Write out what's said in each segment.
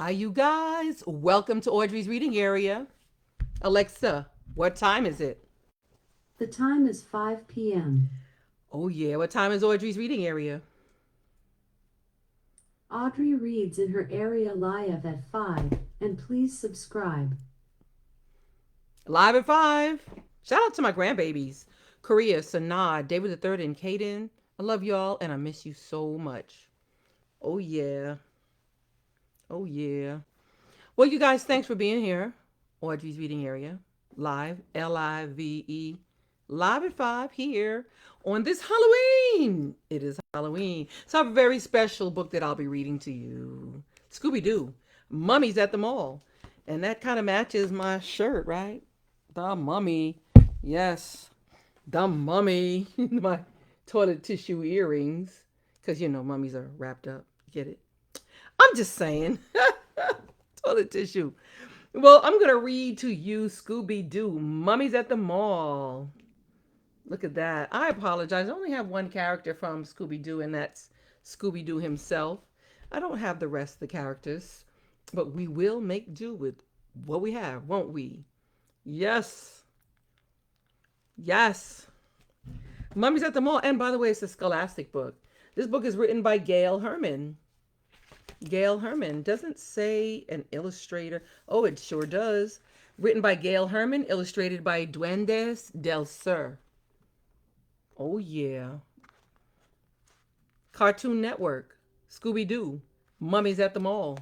Hi, you guys. Welcome to Audrey's reading area. Alexa, what time is it? The time is 5 p.m. Oh, yeah. What time is Audrey's reading area? Audrey reads in her area live at 5, and please subscribe. Live at 5. Shout out to my grandbabies Korea, Sanaa, David the Third, and Kaden. I love y'all and I miss you so much. Oh, yeah. Oh, yeah. Well, you guys, thanks for being here. Audrey's reading area. Live, Live, live at 5 here on this Halloween. It is Halloween. So I have a very special book that I'll be reading to you. Scooby-Doo, Mummies at the Mall. And that kind of matches my shirt, right? The mummy. Yes, the mummy. My toilet tissue earrings. Because, mummies are wrapped up. Get it? I'm just saying. Toilet tissue. Well, I'm going to read to you Scooby Doo, Mummies at the Mall. Look at that. I apologize. I only have one character from Scooby Doo, and that's Scooby Doo himself. I don't have the rest of the characters, but we will make do with what we have, won't we? Yes. Yes. Mummies at the Mall. And by the way, it's a scholastic book. This book is written by Gail Herman. Gail Herman. Doesn't say an illustrator. Oh, it sure does. Written by Gail Herman, illustrated by Duendes del Sur. Oh, yeah. Cartoon Network. Scooby Doo. Mummies at the Mall.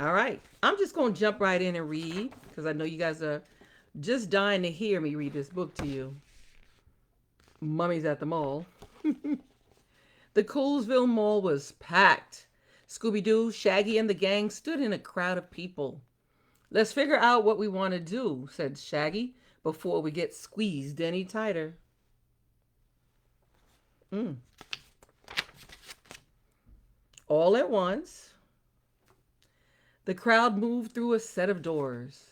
All right. I'm just going to jump right in and read because I know you guys are just dying to hear me read this book to you. Mummies at the Mall. The Coolsville Mall was packed. Scooby Doo, Shaggy, and the gang stood in a crowd of people. Let's figure out what we want to do, said Shaggy, before we get squeezed any tighter. Mm. All at once, the crowd moved through a set of doors.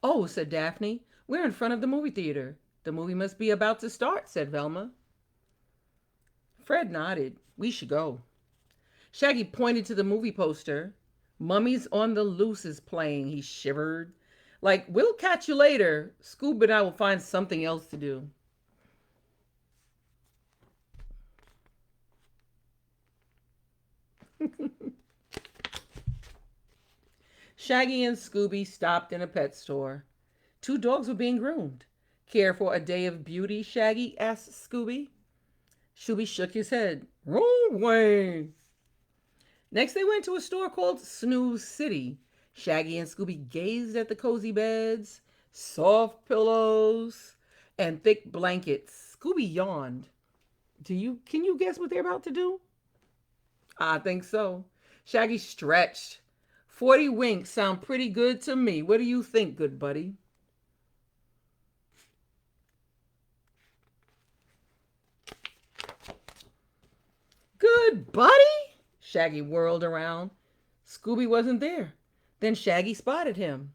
Oh, said Daphne, we're in front of the movie theater. The movie must be about to start, said Velma. Fred nodded. We should go. Shaggy pointed to the movie poster. Mummies on the Loose is playing, he shivered. Like, we'll catch you later. Scoob and I will find something else to do. Shaggy and Scooby stopped in a pet store. Two dogs were being groomed. Care for a day of beauty, Shaggy asked Scooby. Scooby shook his head. Wrong way. Next, they went to a store called Snooze City. Shaggy and Scooby gazed at the cozy beds, soft pillows, and thick blankets. Scooby yawned. Can you guess what they're about to do? I think so. Shaggy stretched. 40 winks sound pretty good to me. What do you think, good buddy? Good buddy? Shaggy whirled around. Scooby wasn't there. Then Shaggy spotted him.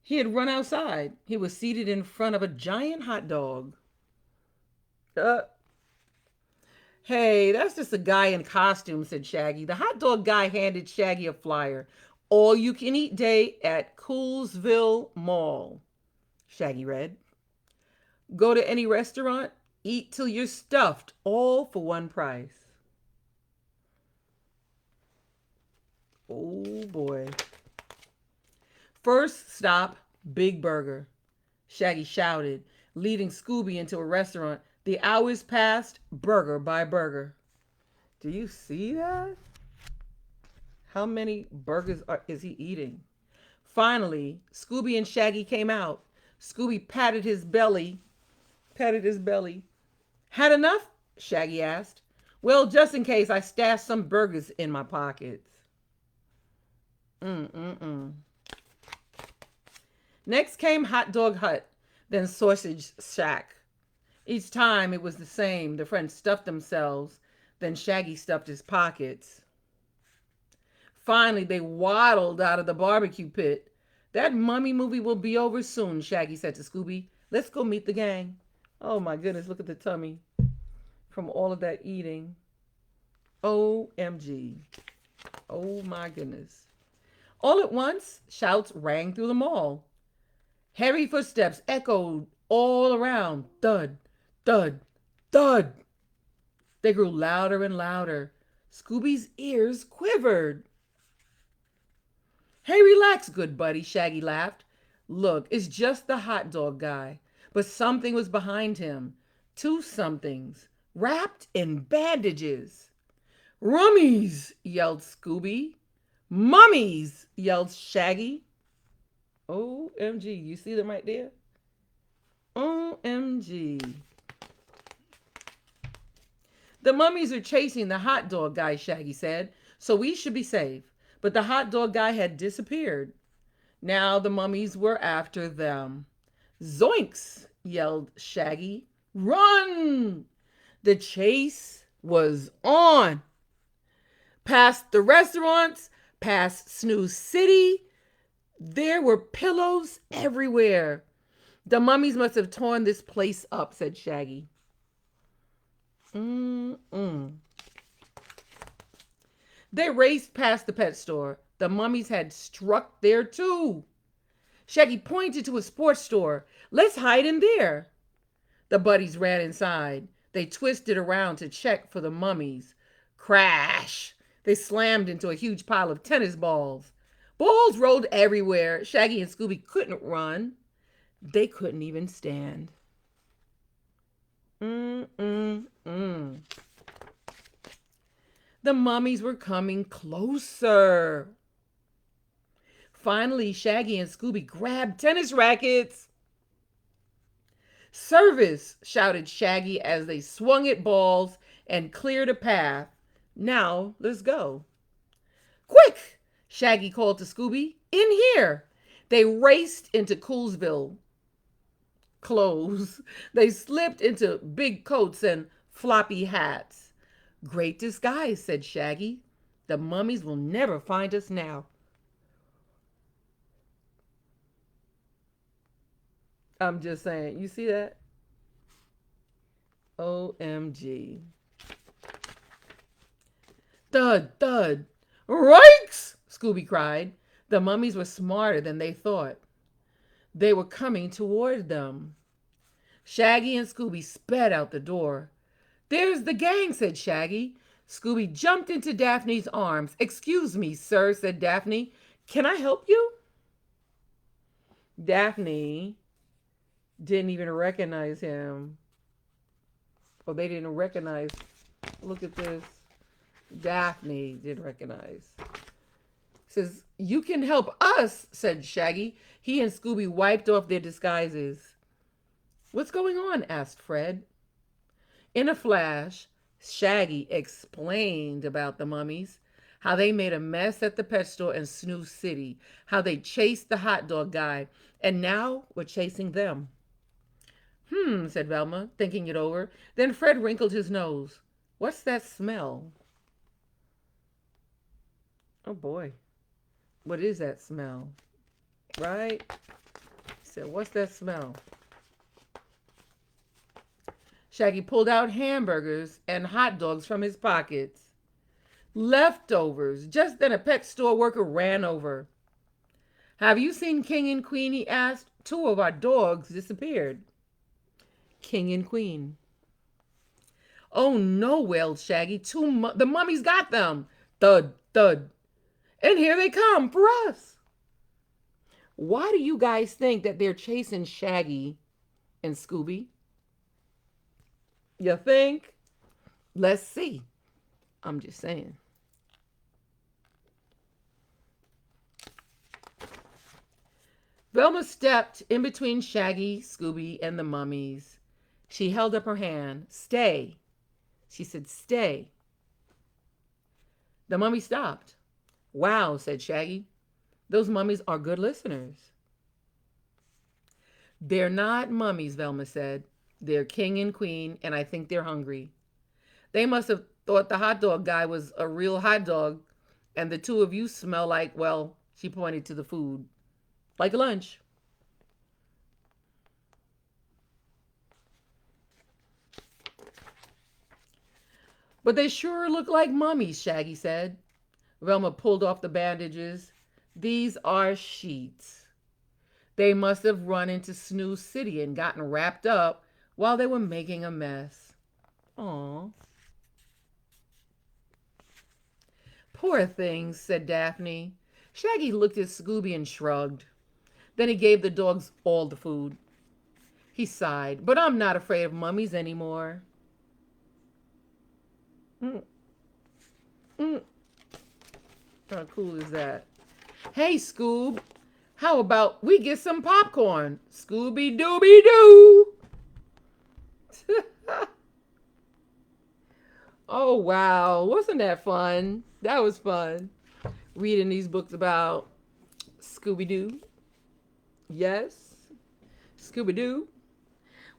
He had run outside. He was seated in front of a giant hot dog. Uh, hey, that's just a guy in costume, said Shaggy. The hot dog guy handed Shaggy a flyer. All you can eat day at Coolsville Mall. Shaggy read. Go to any restaurant, eat till you're stuffed, all for one price. Oh boy. First stop, Big Burger. Shaggy shouted, leading Scooby into a restaurant. The hours passed, burger by burger. Do you see that? How many is he eating? Finally, Scooby and Shaggy came out. Scooby patted his belly. Had enough? Shaggy asked. Well, just in case, I stashed some burgers in my pockets. Mm-mm-mm. Next came Hot Dog Hut, then Sausage Shack. Each time it was the same. The friends stuffed themselves, then Shaggy stuffed his pockets. Finally, they waddled out of the barbecue pit. That mummy movie will be over soon, Shaggy said to Scooby. Let's go meet the gang. Oh my goodness, look at the tummy from all of that eating. OMG. Oh my goodness. All at once, shouts rang through the mall. Heavy footsteps echoed all around. Thud, thud, thud. They grew louder and louder. Scooby's ears quivered. Hey, relax, good buddy, Shaggy laughed. Look, it's just the hot dog guy. But something was behind him. Two somethings, wrapped in bandages. Rummies, yelled Scooby. Mummies, yelled Shaggy. OMG, you see them right there? OMG. The mummies are chasing the hot dog guy, Shaggy said, so we should be safe. But the hot dog guy had disappeared. Now the mummies were after them. Zoinks, yelled Shaggy. Run! The chase was on. Past the restaurants, past Snooze City, there were pillows everywhere. The mummies must have torn this place up, said Shaggy. They raced past the pet store. The mummies had struck there too. Shaggy pointed to a sports store. Let's hide in there. The buddies ran inside. They twisted around to check for the mummies. Crash! They slammed into a huge pile of tennis balls. Balls rolled everywhere. Shaggy and Scooby couldn't run. They couldn't even stand. The mummies were coming closer. Finally, Shaggy and Scooby grabbed tennis rackets. Service, shouted Shaggy as they swung at balls and cleared a path. Now, let's go. Quick, Shaggy called to Scooby. In here. They raced into Coolsville clothes. They slipped into big coats and floppy hats. Great disguise, said Shaggy. The mummies will never find us now. I'm just saying, you see that? OMG. Thud, thud. Rikes! Scooby cried. The mummies were smarter than they thought. They were coming toward them. Shaggy and Scooby sped out the door. There's the gang, said Shaggy. Scooby jumped into Daphne's arms. Excuse me, sir, said Daphne. Can I help you? Daphne didn't even recognize him. Or they didn't recognize. Look at this. Daphne didn't recognize. Says, you can help us, said Shaggy. He and Scooby wiped off their disguises. What's going on? Asked Fred. In a flash, Shaggy explained about the mummies, how they made a mess at the pet store in Snooze City, how they chased the hot dog guy, and now we're chasing them. Said Velma, thinking it over. Then Fred wrinkled his nose. What's that smell? Oh boy. What is that smell? Right? He said, what's that smell? Shaggy pulled out hamburgers and hot dogs from his pockets. Leftovers. Just then a pet store worker ran over. Have you seen King and Queen? He asked. 2 of our dogs disappeared. King and Queen. Oh no, wailed Shaggy. The mummies got them. Thud, thud. And here they come for us. Why do you guys think that they're chasing Shaggy and Scooby? You think? Let's see. I'm just saying. Velma stepped in between Shaggy, Scooby, and the mummies. She held up her hand. Stay. She said, stay. The mummy stopped. Wow, said Shaggy. Those mummies are good listeners. They're not mummies, Velma said. They're king and queen, and I think they're hungry. They must have thought the hot dog guy was a real hot dog, and the 2 of you smell like, well, she pointed to the food, like lunch. But they sure look like mummies, Shaggy said. Velma pulled off the bandages. These are sheets. They must have run into Snooze City and gotten wrapped up while they were making a mess. Aw. Poor things, said Daphne. Shaggy looked at Scooby and shrugged. Then he gave the dogs all the food. He sighed, but I'm not afraid of mummies anymore. Mm, mm. How cool is that? Hey, Scoob, how about we get some popcorn? Scooby Dooby Doo! Oh, wow. Wasn't that fun? That was fun. Reading these books about Scooby Doo. Yes, Scooby Doo.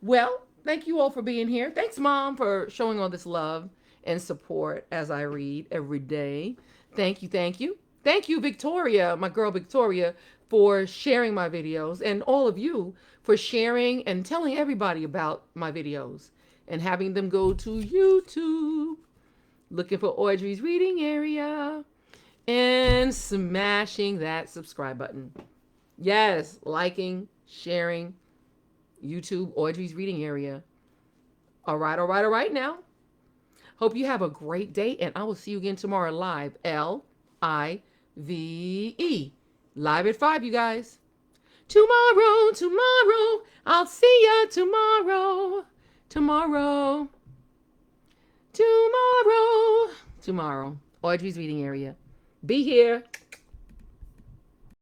Well, thank you all for being here. Thanks, Mom, for showing all this love and support as I read every day. Thank you, thank you. Thank you, Victoria, my girl Victoria, for sharing my videos, and all of you for sharing and telling everybody about my videos and having them go to YouTube, looking for Audrey's reading area, and smashing that subscribe button. Yes, liking, sharing, YouTube, Audrey's reading area. All right, all right, all right now. Hope you have a great day, and I will see you again tomorrow live. Live. Live at 5, you guys. Tomorrow, tomorrow. I'll see ya tomorrow. Tomorrow. Tomorrow. Tomorrow. Audrey's reading area. Be here.